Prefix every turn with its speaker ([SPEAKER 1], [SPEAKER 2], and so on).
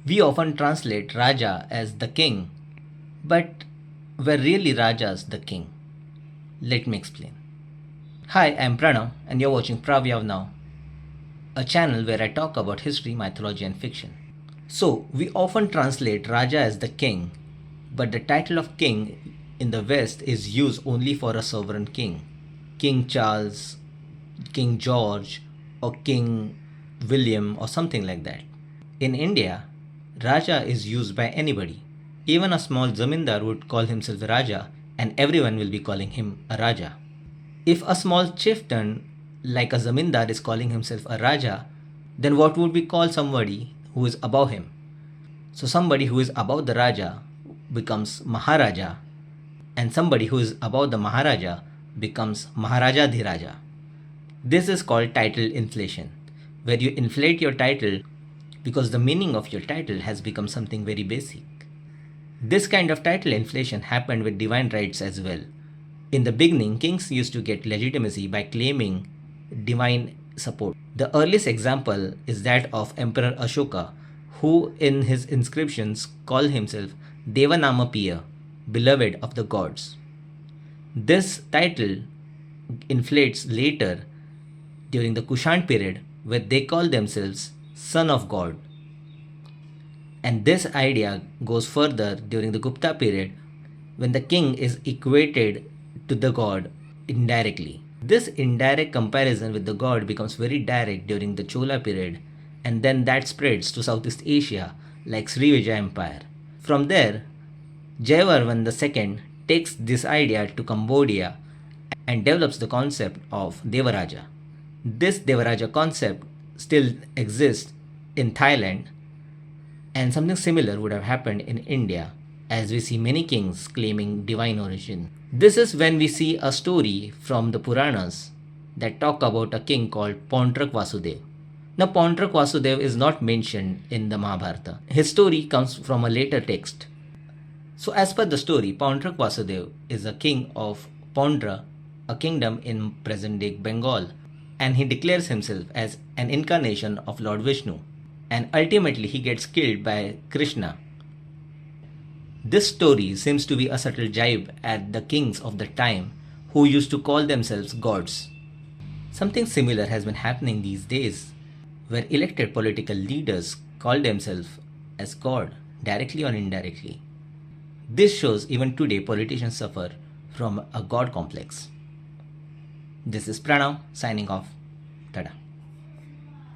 [SPEAKER 1] We often translate Raja as the king, but were really Rajas the king? Let me explain. Hi, I'm Pranav, and you're watching Prav now, a channel where I talk about history, mythology, and fiction. So, we often translate Raja as the king, but the title of king in the West is used only for a sovereign king. King Charles, King George, or King William, or something like that. In India, Raja is used by anybody. Even a small zamindar would call himself Raja, and everyone will be calling him a Raja. If a small chieftain like a zamindar is calling himself a Raja, then what would we call somebody who is above him? So somebody who is above the Raja becomes Maharaja, and somebody who is above the Maharaja becomes Maharajadhiraja. This is called title inflation, where you inflate your title because the meaning of your title has become something very basic. This kind of title inflation happened with divine rights as well. In the beginning, kings used to get legitimacy by claiming divine support. The earliest example is that of Emperor Ashoka, who in his inscriptions called himself Devanamapiya, beloved of the gods. This title inflates later during the Kushan period, where they call themselves son of God. And this idea goes further during the Gupta period, when the king is equated to the god indirectly. This indirect comparison with the god becomes very direct during the Chola period, and then that spreads to Southeast Asia like Srivijaya Empire. From there, Jayavarman II takes this idea to Cambodia and develops the concept of Devaraja. This Devaraja concept still exists in Thailand, and something similar would have happened in India, as we see many kings claiming divine origin. This is when we see a story from the Puranas that talk about a king called Pauntrak Vasudev. Now, Pauntrak Vasudev is not mentioned in the Mahabharata. His story comes from a later text. So, as per the story, Pauntrak Vasudev is a king of Paundra, a kingdom in present-day Bengal, and he declares himself as an incarnation of Lord Vishnu, and ultimately he gets killed by Krishna. This story seems to be a subtle jibe at the kings of the time who used to call themselves gods. Something similar has been happening these days, where elected political leaders call themselves as God, directly or indirectly. This shows even today politicians suffer from a God complex. This is Pranav signing off. Tada.